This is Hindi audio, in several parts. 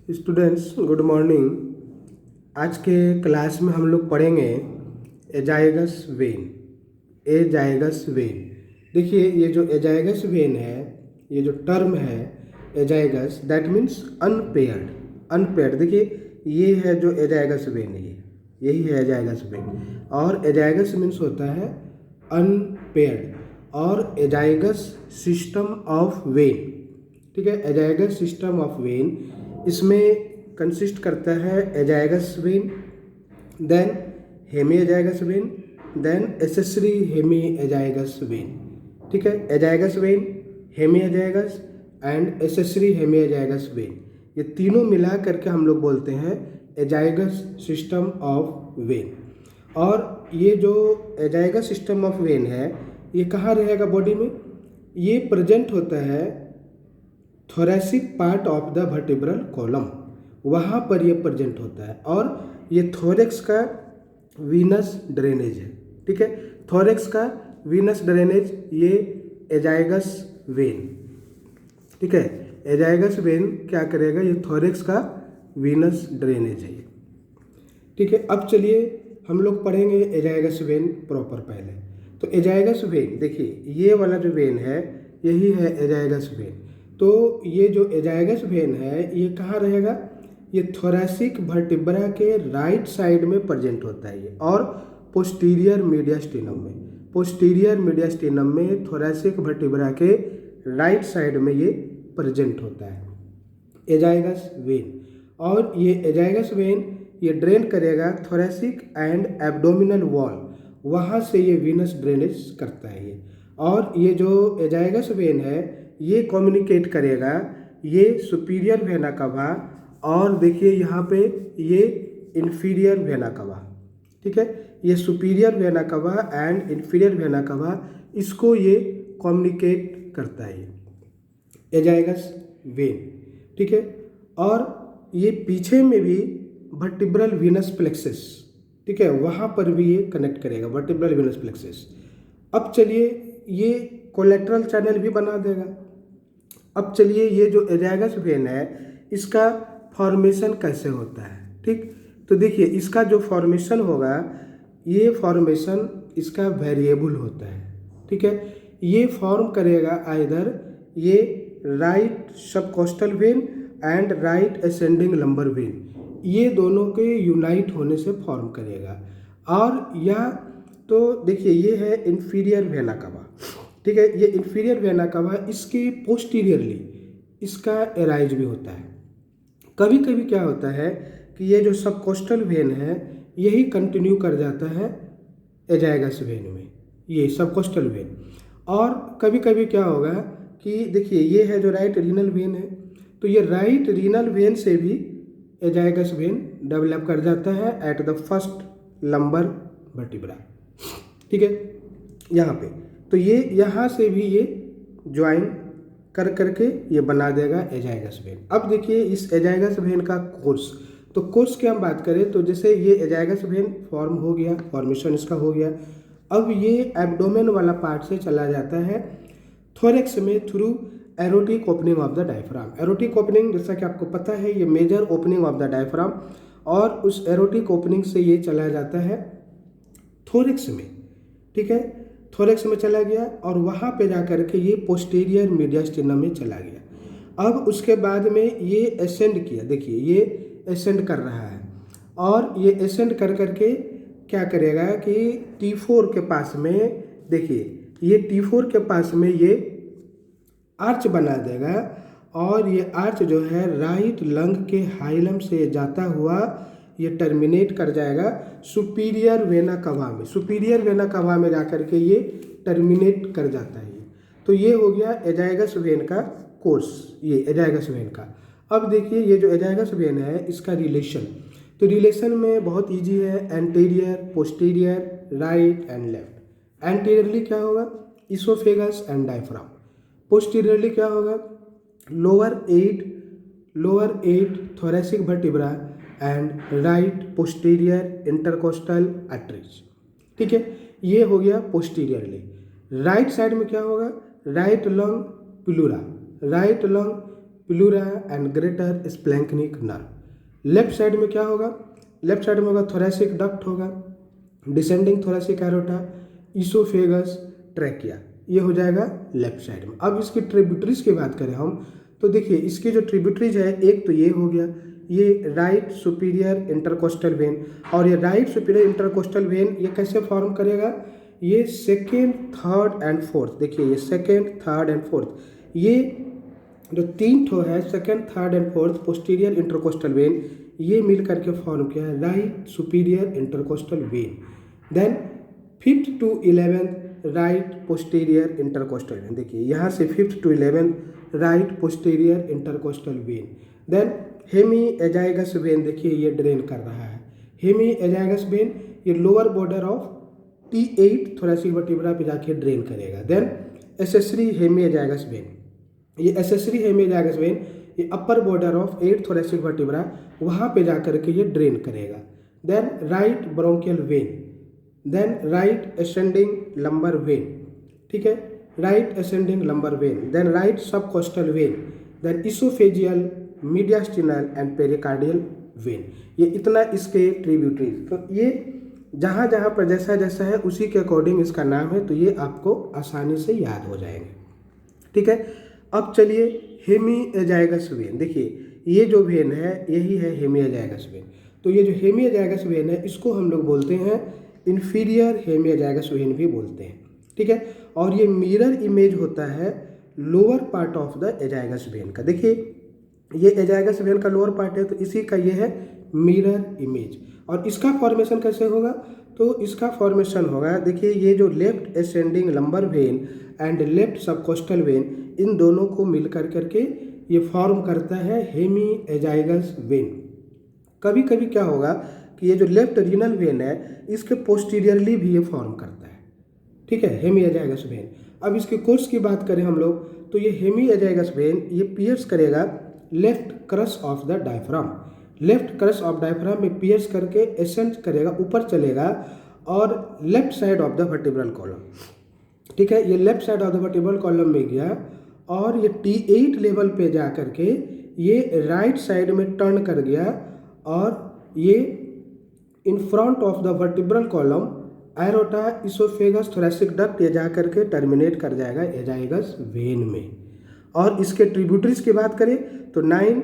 Students good morning. आज के क्लास में हम लोग पढ़ेंगे एजाइगस वेन। एजाइगस वेन, देखिए ये जो एजाइगस वेन है, ये जो टर्म है azygos, that means unpaired. Unpaired, देखिए ये है जो एजाइगस वेन है, यही है एजाइगस वेन। और एजाइगस मीन्स होता है अनपेयर्ड, और एजाइगस सिस्टम ऑफ वेन, ठीक है। एजाइगस सिस्टम ऑफ वेन इसमें कंसिस्ट करता है azygos vein, then hemi azygos vein, then accessory hemi azygos vein, ठीक है। Azygos vein, hemi azygos and accessory hemi azygos vein, ये तीनों मिला करके हम लोग बोलते हैं एजाइगस सिस्टम ऑफ वेन। और ये जो एजाइगस सिस्टम ऑफ वेन है, ये कहाँ रहेगा बॉडी में? ये प्रेजेंट होता है thoracic part of the vertebral column, वहाँ पर ये प्रेजेंट होता है। और ये थोरेक्स का वीनस ड्रेनेज है, ठीक है। थोरेक्स का वीनस ड्रेनेज ये एजाइगस वेन, ठीक है। एजाइगस वेन क्या करेगा? ये थोरेक्स का वीनस ड्रेनेज है, ठीक है। अब चलिए हम लोग पढ़ेंगे एजाइगस वेन प्रॉपर। पहले तो एजाइगस वेन, देखिए ये वाला जो वेन है यही है एजाइगस वेन। तो ये जो एजाइगस वेन है ये कहाँ रहेगा? ये थोरेसिक वर्टिब्रा के राइट साइड में प्रेजेंट होता है ये, और पोस्टीरियर मीडियास्टिनम में, पोस्टीरियर मीडियास्टिनम में थोरेसिक वर्टिब्रा के राइट साइड में ये प्रेजेंट होता है एजाइगस वेन। और ये एजाइगस वेन ये ड्रेन करेगा थोरेसिक एंड एब्डोमिनल वॉल, वहाँ से ये वीनस ड्रेनेज करता है ये। और ये जो एजाइगस वेन है ये कम्युनिकेट करेगा ये सुपीरियर वेना कवा, और देखिए यहाँ पे ये इन्फीरियर वेना कवा, ठीक है। ये सुपीरियर वेना कवा एंड इन्फीरियर वेना कवा, इसको ये कम्युनिकेट करता है एजाइगस वेन, ठीक है। और ये पीछे में भी वर्टिब्रल वीनस प्लेक्सस, ठीक है, वहाँ पर भी ये कनेक्ट करेगा वर्टिब्रल वीनस प्लेक्सस। अब चलिए ये कोलेट्रल चैनल भी बना देगा। अब चलिए ये जो एजाइगस वेन है इसका फॉर्मेशन कैसे होता है, ठीक। तो देखिए इसका जो फॉर्मेशन होगा, ये फॉर्मेशन इसका वेरिएबल होता है, ठीक है। ये फॉर्म करेगा आइदर ये right subcostal vein and right ascending lumbar vein, ये दोनों के यूनाइट होने से फॉर्म करेगा। और या तो देखिए ये है इन्फीरियर वेना कवा, ठीक है। ये इन्फीरियर वेना कवा इसके पोस्टीरियरली इसका एराइज भी होता है। कभी कभी क्या होता है कि ये जो सबकोस्टल वेन है यही कंटिन्यू कर जाता है एजाइगस वेन में, ये सबकोस्टल वेन। और कभी कभी क्या होगा कि देखिए ये है जो राइट रीनल वेन है, तो ये राइट रीनल वेन से भी एजाइगस वेन डेवलप कर जाता है at the first lumbar vertebra, ठीक है, यहाँ पे। तो ये यहाँ से भी ये ज्वाइन कर करके ये बना देगा एजाइगस वेन। अब देखिए इस एजाइगस वेन का कोर्स, तो कोर्स की हम बात करें तो जैसे ये एजाइगस वेन फॉर्म हो गया, फॉर्मेशन इसका हो गया, अब ये एब्डोमेन वाला पार्ट से चला जाता है थोरेक्स में through aortic opening of the diaphragm. Aortic opening जैसा कि आपको पता है ये major opening of the diaphragm, और उस एरोटिक ओपनिंग से ये चला जाता है थोरेक्स में, ठीक है। थोरेक्स में चला गया और वहाँ पे जा कर के ये पोस्टीरियर मीडियास्टिनम में चला गया। अब उसके बाद में ये एसेंड किया, देखिए ये एसेंड कर रहा है, और ये एसेंड कर करके क्या करेगा कि T4 के पास में, देखिए ये T4 के पास में ये आर्च बना देगा, और ये आर्च जो है राइट लंग के हाइलम से जाता हुआ ये टर्मिनेट कर जाएगा सुपीरियर वेना कवा में। सुपीरियर वेना कवा में जाकर के ये टर्मिनेट कर जाता है। तो ये हो गया एजाइगस वेन का कोर्स, ये एजाइगस वेन का। अब देखिए ये जो एजाइगस वेन है इसका रिलेशन, तो रिलेशन में बहुत इजी है, anterior, posterior, right and left. Anteriorly क्या होगा? Oesophagus and diaphragm. पोस्टीरियरली क्या होगा? Lower eight thoracic vertebra and right posterior intercostal arteries, ठीक है। ये हो गया पोस्टीरियरली। राइट साइड में क्या होगा? Right lung pleura, right lung pleura and greater splanchnic nerve. Left side में क्या होगा, लेफ्ट साइड में होगा थोरैसिक डक्ट होगा, descending thoracic aorta, oesophagus, trachea, ये हो जाएगा लेफ्ट साइड में। अब इसकी ट्रिब्यूटरीज की बात करें हम तो देखिए इसकी जो ट्रिब्यूटरीज है, एक तो ये हो गया, ये राइट सुपीरियर इंटरकोस्टल वेन, और ये राइट सुपीरियर इंटरकोस्टल वेन ये कैसे फॉर्म करेगा, ये सेकेंड, थर्ड एंड फोर्थ, देखिए ये सेकेंड, थर्ड एंड फोर्थ, ये जो तीन ठो है second, third and fourth posterior intercostal vein, ये मिल करके फॉर्म किया है right superior intercostal vein. Then 5th to 11th right posterior intercostal vein, देखिए यहाँ से 5th to 11th right posterior intercostal vein. Then hemi azygos vein, देखिए ये ड्रेन कर रहा है, हेमी एजाइगस वेन ये lower border of T8 thoracic vertebra पे जाके ड्रेन करेगा। Then accessory hemi azygos vein, ये एसेसरी हेमी एजाइगस वेन ये upper border of 8 thoracic vertebra वहाँ पे जा करके ये ड्रेन करेगा। Then right bronchial vein, then right ascending lumbar vein, ठीक है, right ascending lumbar vein, then right subcostal vein, then oesophageal, mediastinal and pericardial vein. ये इतना इसके ट्रिब्यूटरीज, तो ये जहाँ जहाँ पर जैसा जैसा है उसी के अकॉर्डिंग इसका नाम है, तो ये आपको आसानी से याद हो जाएंगे, ठीक है। अब चलिए हेमी एजाइगस वेन, देखिए ये जो वेन है यही है हेमी एजाइगस वेन। तो ये जो हेमी एजाइगस वेन है इसको हम लोग बोलते हैं इन्फीरियर हेमी एजाइगस वेन भी बोलते हैं, ठीक है। और ये मिरर इमेज होता है lower part of the azygos when का, देखिए ये एजाइगस वेन का लोअर पार्ट है तो इसी का ये है मिरर इमेज। और इसका फॉर्मेशन कैसे होगा, तो इसका फॉर्मेशन होगा, देखिए ये जो left ascending lumbar vein and left subcostal vein, इन दोनों को मिल करके ये फॉर्म करता है हेमी एजाइगस वेन। कभी कभी क्या होगा कि ये जो लेफ्ट रीनल वेन है इसके पोस्टीरियरली भी ये फॉर्म करता है, ठीक है, हेमी एजाइगस वेन। अब इसके कोर्स की बात करें हम लोग तो ये हेमी एजाइगस वेन ये पियर्स करेगा left cross of the diaphragm, left cross of diaphragm में पियर्स करके एसेंड करेगा, ऊपर चलेगा और left side of the vertebral column, ठीक है, ये left side of the vertebral column में गया और ये T8 लेवल पे जा करके ये राइट साइड में टर्न कर गया और ये in front of the vertebral column aorta, oesophagus, thoracic duct ये जा करके टर्मिनेट कर जाएगा एजाइगस वेन में। और इसके ट्रिब्यूटरीज की बात करें तो 9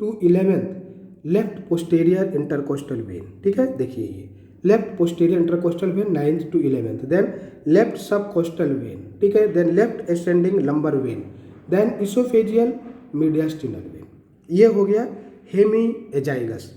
to 11 left posterior intercostal vein, ठीक है, देखिए ये left posterior intercostal vein 9th to 11th, then left subcostal vein, ठीक है, then left ascending lumbar vein, then oesophageal, mediastinal vein. ये हो गया हेमी एजाइगस।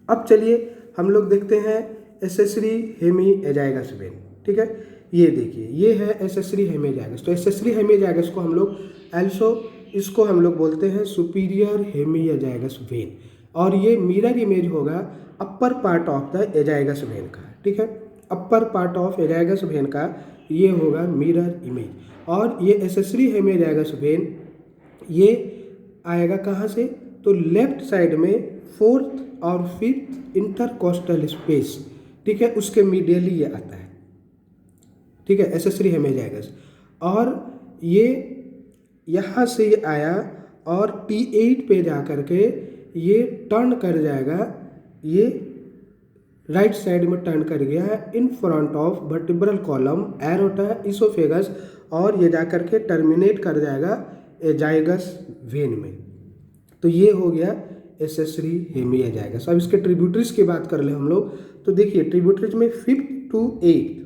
अब चलिए हम लोग देखते हैं एसेसरी हेमी एजाइगस वेन, ठीक है, ये देखिए ये है एसेसरी हेमी एजाइगस। तो एसेसरी हेमी एजाइगस को हम लोग एल्सो इसको हम लोग बोलते हैं सुपीरियर हेमी एजाइगस वेन, और ये मिरर इमेज होगा upper part of the azygos when का, ठीक है, upper part of azygos when का ये होगा मिरर इमेज। और ये एसेसरी हेमी एजाइगस वेन ये आएगा कहाँ से, तो लेफ्ट साइड में 4th और 5th इंटरकोस्टल स्पेस, ठीक है, उसके मीडियली ये आता है, ठीक है, एसेसरी हेमी एजाइगस। और ये यहाँ से ये आया और T8 पे जा करके ये टर्न कर जाएगा, ये राइट साइड में टर्न कर गया है in front of vertebral column, aorta, oesophagus, और ये जा करके टर्मिनेट कर जाएगा एजाइगस वेन में। तो ये हो गया एसेसरी हेमी एजाइगस। अब इसके ट्रिब्यूटरीज की बात कर ले हम लोग तो देखिए ट्रिब्यूटरीज में 5th to 8th,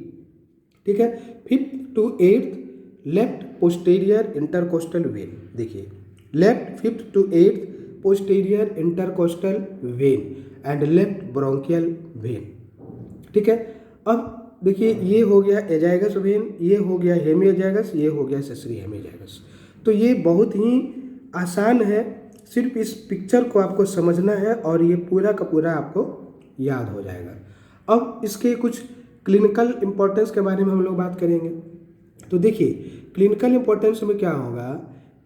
ठीक है, 5th to 8th left posterior intercostal vein, देखिए left 5th to 8th posterior intercostal vein and left bronchial vein, ठीक है। अब देखिए ये हो गया एजाइगस वेन, ये हो गया हेमी एजाइगस, ये हो गया एसेसरी हेमी एजाइगस। तो ये बहुत ही आसान है, सिर्फ इस पिक्चर को आपको समझना है और ये पूरा का पूरा आपको याद हो जाएगा। अब इसके कुछ क्लिनिकल इम्पोर्टेंस के बारे में हम लोग बात करेंगे। तो देखिए क्लिनिकल इम्पोर्टेंस में क्या होगा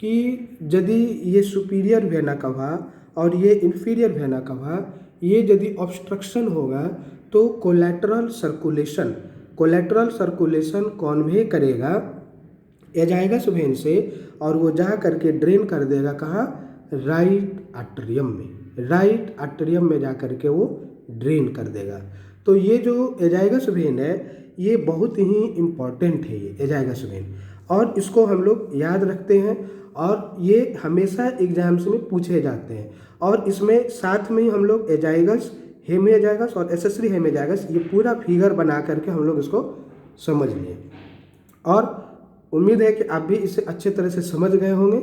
कि यदि ये सुपीरियर वेना कवा और ये इन्फीरियर वेना कवा ये यदि ऑब्स्ट्रक्शन होगा तो कोलैटरल सर्कुलेशन कॉन्वे करेगा एजाइगस वेन से और वो जा करके ड्रेन कर देगा कहाँ, राइट आर्टरियम में, राइट आर्टरियम में जा कर के वो ड्रेन कर देगा। तो ये जो एजाइगस वेन है ये बहुत ही इम्पॉर्टेंट है, ये एजाइगस वेन, और इसको हम लोग याद रखते हैं और ये हमेशा एग्जाम्स में पूछे जाते हैं। और इसमें साथ में ही हम लोग एजाइगस, हेमिएजाइगस और एक्सेसरी हेमिएजाइगस ये पूरा फिगर बना करके हम लोग इसको समझ लिए, और उम्मीद है कि आप भी इसे अच्छे तरह से समझ गए होंगे।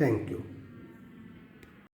Thank you.